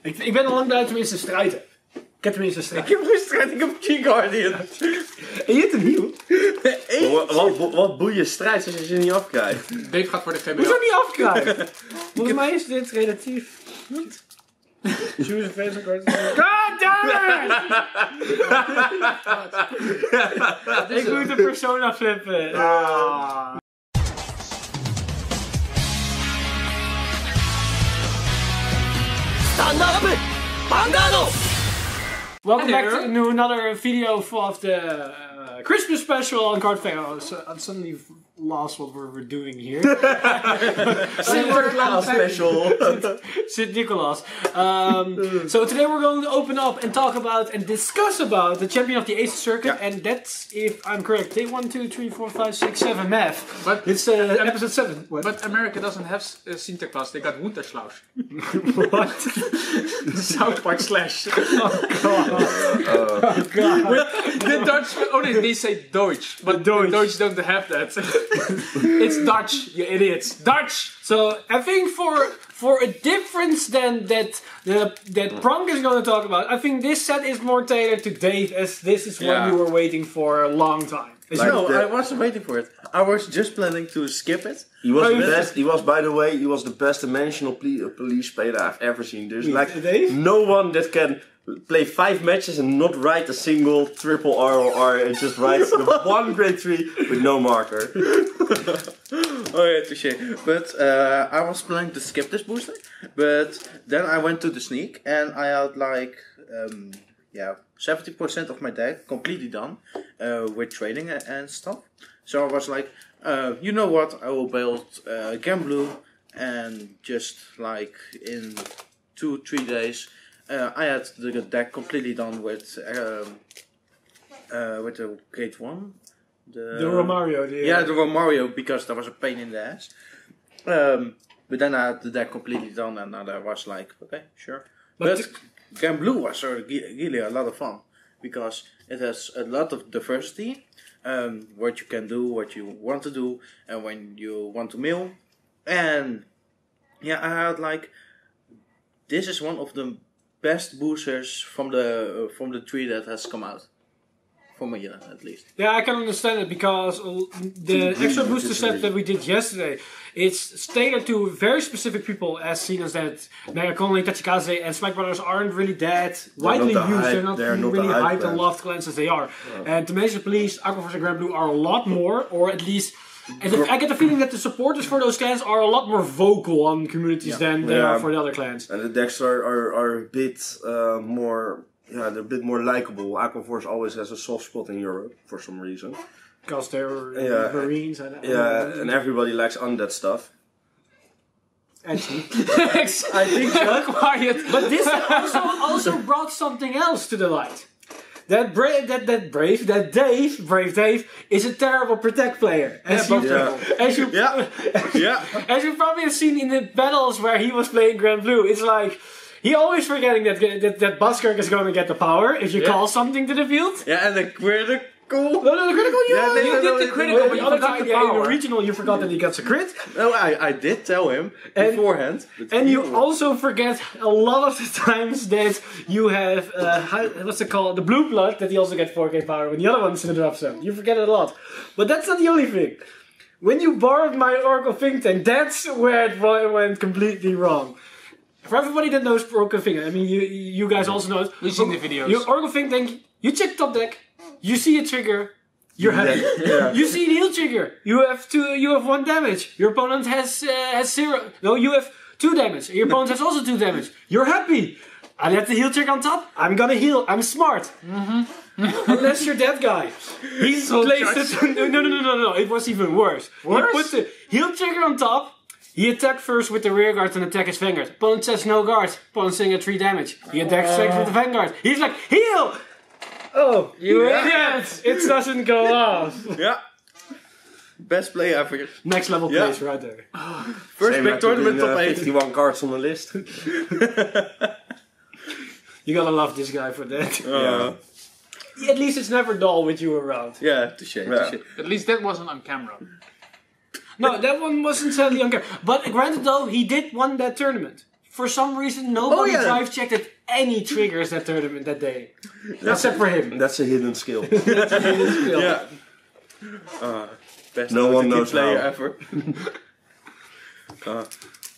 Ik ben al lang blij dat ik tenminste strijd heb. Ik heb tenminste strijd. Ik heb geen strijd, ik heb King Guardian. En je hebt een heal. Wat boeien strijd als je ze niet afkrijgt? Dave gaat voor de GBO. Hoezo niet afkrijgen? Volgens mij is dit relatief niet. Choose a face card. God damn it! Ik moet de persona flippen. Stand up! Vanguard! Welcome back to another video of the Christmas special on Cardfight. I suddenly lost what we're doing here. Sinterklaas special. St. Nicholas. So today we're going to open up and talk about and discuss about the champion of the Ace Circuit, and that's, if I'm correct, day 1, 2, 3, 4, 5, 6, 7 math. But it's episode 7. What? But America doesn't have Sinterklaas, they got Winterslaus. What? South Park slash. Oh god. The Dutch, they say Deutsch, but Deutsch. the Deutsch don't have that. It's Dutch, you idiots. Dutch! So I think for a difference than that Pronk is going to talk about, I think this set is more tailored to Dave, as this is what you were waiting for a long time. No, I wasn't waiting for it. I was just planning to skip it. He was the best. He was, by the way, he was the best dimensional police player I've ever seen. There's like no one that can play 5 matches and not write a single triple R or R and just writes the one grade 3 with no marker. Oh yeah, touché. But I was planning to skip this booster, but then I went to the sneak and I had like 70% of my deck completely done with trading and stuff. So I was like, you know what? I will build Gamblu, and just like in 2-3 days. I had the deck completely done with the grade 1. The Romario. The Romario, because that was a pain in the ass. But then I had the deck completely done, and I was like, okay, sure. But Gamblu was really a lot of fun, because it has a lot of diversity. What you can do, what you want to do, and when you want to mill. And yeah, I had like, this is one of the best boosters from the tree that has come out. For me, at least. Yeah, I can understand it, because the extra booster set that we did yesterday, it's tailored to very specific people, as seen as that Megacon, Tachikaze and Spike Brothers aren't really that widely used. They're not really hyped and loved clans as they are. And Dimension Police, Aquaforce and Grand Blue are a lot more, or at least I get the feeling that the supporters for those clans are a lot more vocal on communities than they are for the other clans. And the decks are a bit more. Yeah, they're a bit more likable. Aquaforce always has a soft spot in Europe for some reason. Because they're Marines. And everybody likes undead stuff. Actually. I think so. Quiet. But this also brought something else to the light. That Brave Dave is a terrible Protect player. As you probably have seen in the battles where he was playing Grand Blue, it's like he always forgetting that Buskirk is going to get the power if you call something to the field. Yeah, and the critical. No, the critical. You did the critical, but you forgot the power. In the regional, you forgot that he gets a crit. No, I did tell him beforehand. And you also forget a lot of the times that you have what's it called, the blue blood, that he also gets 4k power when the other one's in the drop zone. You forget it a lot. But that's not the only thing. When you borrowed my Oracle Think Tank, that's where it went completely wrong. For everybody that knows Oracle Think Tank, I mean, you guys also know it. We've seen the videos. You Oracle Think Tank, you check top deck, you see a trigger, you're happy. You see the heal trigger, you have 1 damage. Your opponent has 0. No, you have 2 damage. Your opponent has also 2 damage. You're happy. I let the heal trigger on top. I'm gonna heal. I'm smart. Unless you're that guy. He placed it. No. It was even worse. Worse? He put the heal trigger on top. He attacked first with the rear guard and attack his Vanguard. Opponent says no guard. Opponent saying 3 damage. He attacks second with the Vanguard. He's like, heal! Oh, you idiot! It doesn't go off. Yeah. Best play ever. Next level plays right there. First big tournament top 8. 51 cards on the list. You gotta love this guy for that. At least it's never dull with you around. Yeah, touché. At least that wasn't on camera. No, that one wasn't sadly on camera. But granted though, he did win that tournament. for some reason, nobody drive checked any triggers that tournament that day. Except for him. That's a hidden skill. That's a hidden skill. Yeah. Best No one knows player how. ever.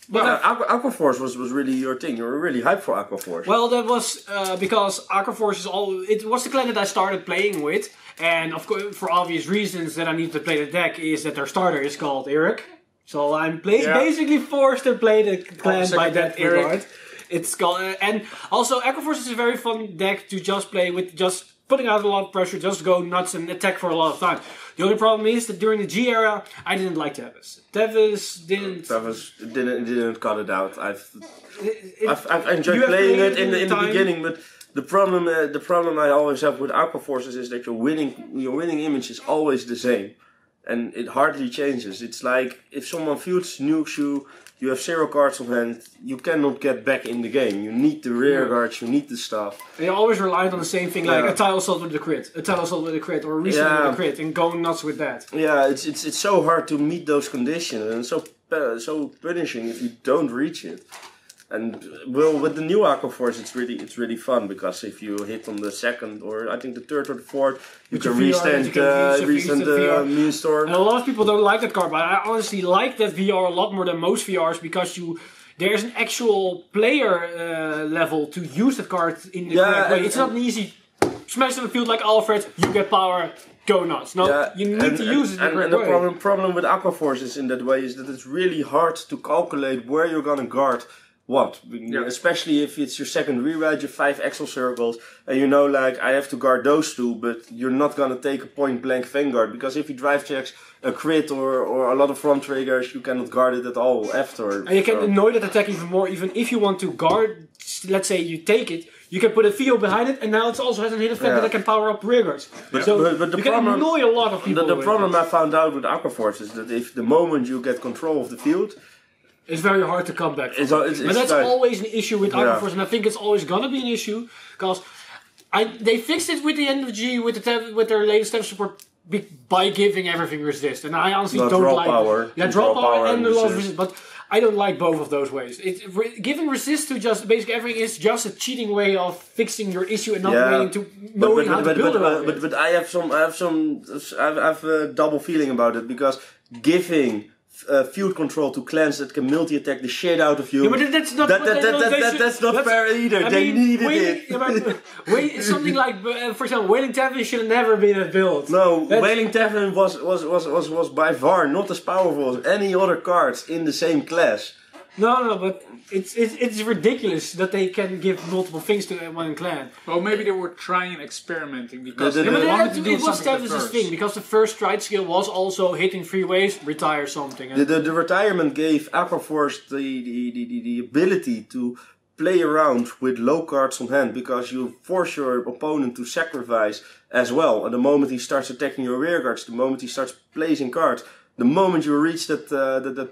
But Aquaforce was really your thing. You were really hyped for Aquaforce. Well, that was because Aquaforce is it was the clan that I started playing with, and of course, for obvious reasons that I need to play the deck is that their starter is called Eric. So I'm basically forced to play the clan by that regard. It's called, and also Aquaforce is a very fun deck to just play with, just putting out a lot of pressure, just go nuts and attack for a lot of time. The only problem is that during the G era, I didn't like Tevis. Tevis didn't cut it out. I've enjoyed playing it in the beginning, but the problem I always have with Aquaforces is that your winning image is always the same, and it hardly changes. It's like if someone fields nukes you. You have 0 cards on hand, you cannot get back in the game. You need the rear guards, you need the stuff. And you always relied on the same thing, like a tile assault with the crit, a tile assault with a crit, or a reset with a crit, and going nuts with that. Yeah, it's so hard to meet those conditions, and so punishing if you don't reach it. And well, with the new Aquaforce, it's really fun, because if you hit on the second, or I think the third or the fourth, you can restand the Mune Storm. And a lot of people don't like that card, but I honestly like that VR a lot more than most VRs, because there's an actual player level to use that card in the correct way. It's not an easy smash on the field like Alfred, you get power, go nuts. No, you need to use it in the correct way. And the problem with Aquaforce is in that way is that it's really hard to calculate where you're gonna guard what, especially if it's your second rewrite, your 5 Axel circles, and you know, like, I have to guard those 2, but you're not gonna take a point blank Vanguard, because if he drive checks a crit or a lot of front triggers, you cannot guard it at all after. And you can annoy that attack even more, even if you want to guard, let's say you take it, you can put a field behind it, and now it also has a hidden effect that can power up rear guards. But you can annoy a lot of people. The problem I found out with Aquaforce is that if the moment you get control of the field, it's very hard to come back from. But that's always an issue with Aquaforce, and I think it's always gonna be an issue, because they fixed it with the end of G, with their latest step support, by giving everything resist, and I honestly don't like power. Yeah, draw power and a lot of resist, but I don't like both of those ways. Giving resist to just basically everything is just a cheating way of fixing your issue and not waiting to knowing how to build around it. But I have a double feeling about it, because giving field control to clans that can multi-attack the shit out of you. Yeah, but that's not that's not fair either. They needed it. Something like, for example, Wailing Tavern should have never been a build. No, Wailing Tavern was by far not as powerful as any other cards in the same class. No, but it's ridiculous that they can give multiple things to one clan. Well, maybe they were trying and experimenting, because they wanted to do something Tevis' thing, because the first stride skill was also hitting 3 waves, retire something. The retirement gave Aquaforce the ability to play around with low cards on hand, because you force your opponent to sacrifice as well. And the moment he starts attacking your rear guards, the moment he starts placing cards, the moment you reach that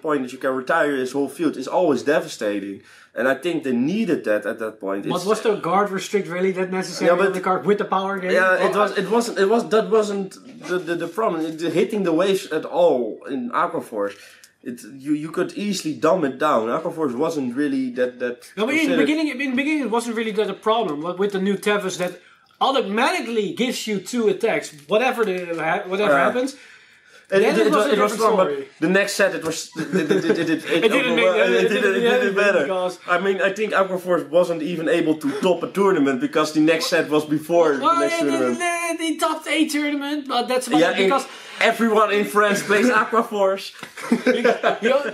point that you can retire his whole field is always devastating, and I think they needed that at that point. But was the guard restrict really that necessary on the card with the power game? Yeah, that wasn't the problem. Hitting the waves at all in Aquaforce. You could easily dumb it down. Aquaforce wasn't really that. No, but in the beginning it wasn't really that a problem. But with the new Tevis, that automatically gives you 2 attacks, whatever happens. It was fun, but the next set it did better. I mean, I think Aquaforce wasn't even able to top a tournament, because the next set was before the next tournament. They topped a tournament, but that's because everyone in France plays Aquaforce.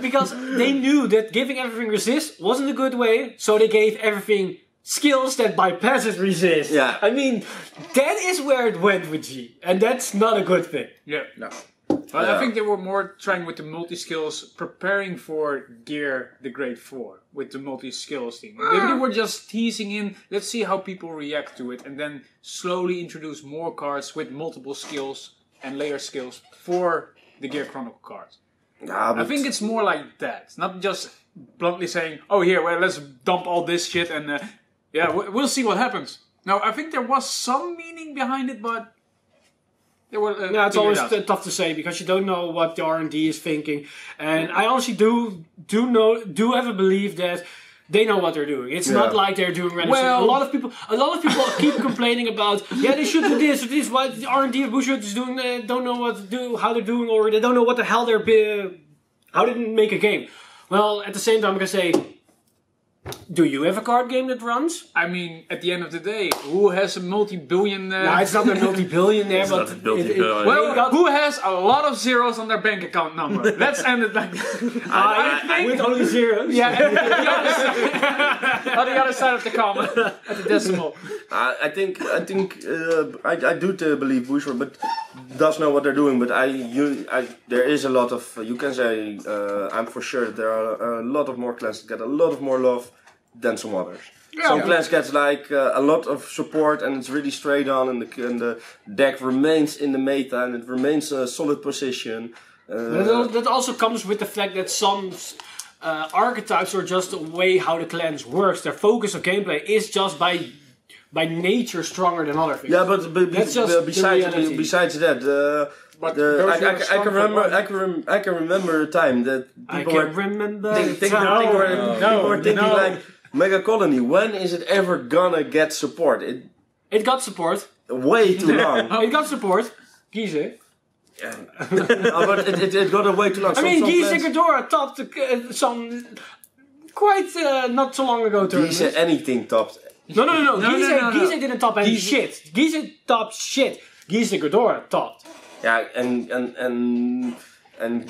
because they knew that giving everything resist wasn't a good way, so they gave everything skills that bypasses resist. Yeah. I mean, that is where it went with G, and that's not a good thing. Yeah, no. Well, I think they were more trying with the multi-skills, preparing for Gear the Great 4 with the multi-skills thing. Maybe they were just teasing in, let's see how people react to it, and then slowly introduce more cards with multiple skills and layer skills for the Gear Chronicle cards. I think it's more like that. It's not just bluntly saying, oh here, well, let's dump all this shit and we'll see what happens. Now, I think there was some meaning behind it, but it's always tough to say, because you don't know what the R&D is thinking, and I honestly do have a belief that they know what they're doing. It's not like they're doing random shit. A lot of people keep complaining about, they should do this or this. Why the R&D of Bushwood is doing, don't know what to do, how they're doing, or they don't know what the hell how they didn't make a game. Well, at the same time, I'm gonna say, do you have a card game that runs? I mean, at the end of the day, who has a multi-billion... No, it's not a multi-billionaire, but... who has a lot of zeros on their bank account number? Let's end it like that. I think... With only zeros? Yeah, on the other side of the comma, at the decimal. I do believe Bushwood, but does know what they're doing. But there is a lot of, you can say, I'm for sure there are a lot of more clans that get a lot of more love than some others. Some clans get like a lot of support and it's really straight on, and the deck remains in the meta and it remains a solid position. That also comes with the fact that some archetypes are just the way how the clans works. Their focus of gameplay is just by nature stronger than other things. Yeah, but besides that, I can remember a time that people were thinking like, Mega Colony, when is it ever gonna get support? It got support. Way too long. It got support. Gize. Yeah. But it got way too long. I mean, Gize Ghidorah topped some quite not so long ago. Gize anything topped. No. Gize didn't top any shit. Gize topped shit. Gize Ghidorah topped. Yeah, and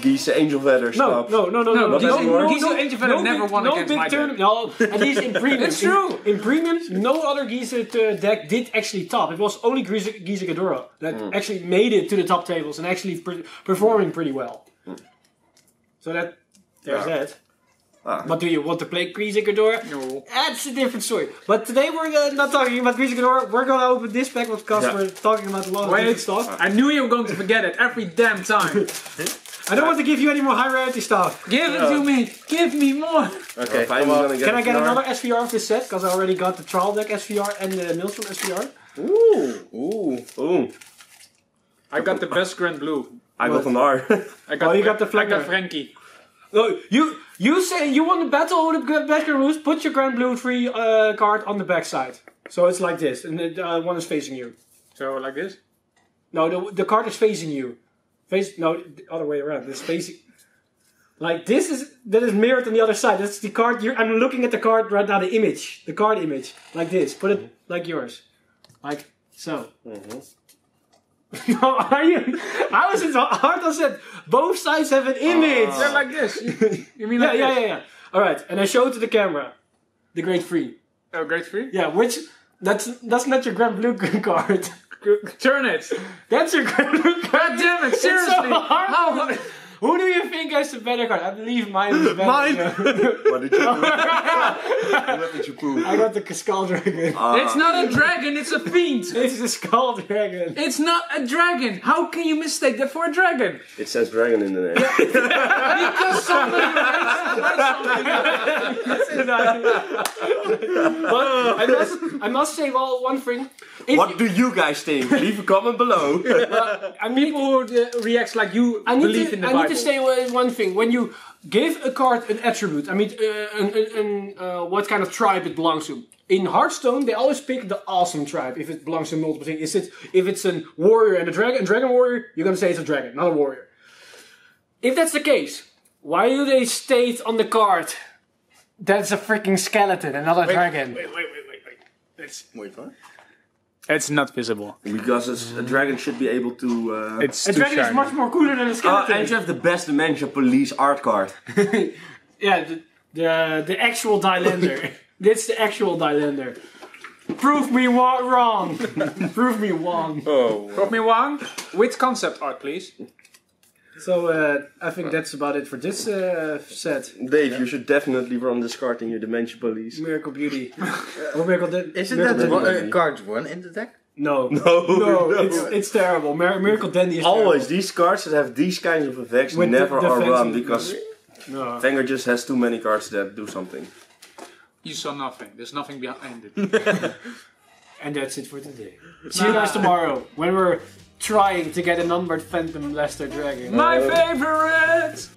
Gize Angel Feather stopped. No. Gize Angel Feather never won against my deck. No, at least in premium. It's true. In premium, no other Gize deck did actually top. It was only Gize Ghidorah that actually made it to the top tables and actually performing pretty well. So there's that. But do you want to play Gize Ghidorah? No. That's a different story. But today we're not talking about Gize Ghidorah. We're going to open this pack because we're talking about a lot of different stuff. I knew you were going to forget it every damn time. I don't want to give you any more high rarity stuff. Give it to me. Give me more. Okay. Can I get another SVR of this set? Because I already got the Trial Deck SVR and the Maelstrom SVR. Ooh. I got the best Grand Blue. I got an R. You got the Flanker. I got Frankie. No, you say you want to battle with the best Grand Blues, put your Grand Blue 3 card on the back side. So it's like this, and the one is facing you. So like this? No, the card is facing you. No, the other way around. It's facing... Like that is mirrored on the other side. That's the card. I'm looking at the card right now, the image. The card image. Like this. Put it like yours. Like so. No, how is it so hard to set? Both sides have an image. They're like this. You mean like this? Yeah. Alright, and I show it to the camera. The Great Free. Oh, Great Free? Yeah, that's not your Grand Blue card. Turn it. That's your Grand Blue card. God damn it, seriously. How? Who do you think has the better card? I believe mine is better. Mine? What did you do? What did you prove? I got the Skull Dragon. It's not a dragon, it's a fiend. It's the Skull Dragon. It's not a dragon. How can you mistake that for a dragon? It says dragon in the name. Because somebody I must say, one thing. What do you guys think? Leave a comment below. People who react like you believe in the Bible. I need to say one thing. When you give a card an attribute, I mean, what kind of tribe it belongs to. In Hearthstone, they always pick the awesome tribe if it belongs to multiple things. If it's a warrior and a dragon warrior, you're gonna say it's a dragon, not a warrior. If that's the case, why do they state on the card that's a freaking skeleton and not a dragon? Wait. Wait, what? It's not visible. Because a dragon should be able to... a dragon is much more cooler than a skeleton. And you have the best Dimension Police art card. Yeah, the actual Dylander. It's the actual Dylander. Prove me wrong. Prove me wrong. Prove me wrong? With concept art, please. So, I think that's about it for this set. Dave, you should definitely run this card in your Dimension Police. Miracle Beauty. Or Miracle Isn't that card one in the deck? No, it's terrible. Miracle Dandy is always terrible. These cards that have these kinds of effects With never the are run defensive- because Vanguard just has too many cards that do something. You saw nothing. There's nothing behind it. And that's it for today. See you guys tomorrow when we're trying to get a numbered Phantom Blaster Dragon. My favorite!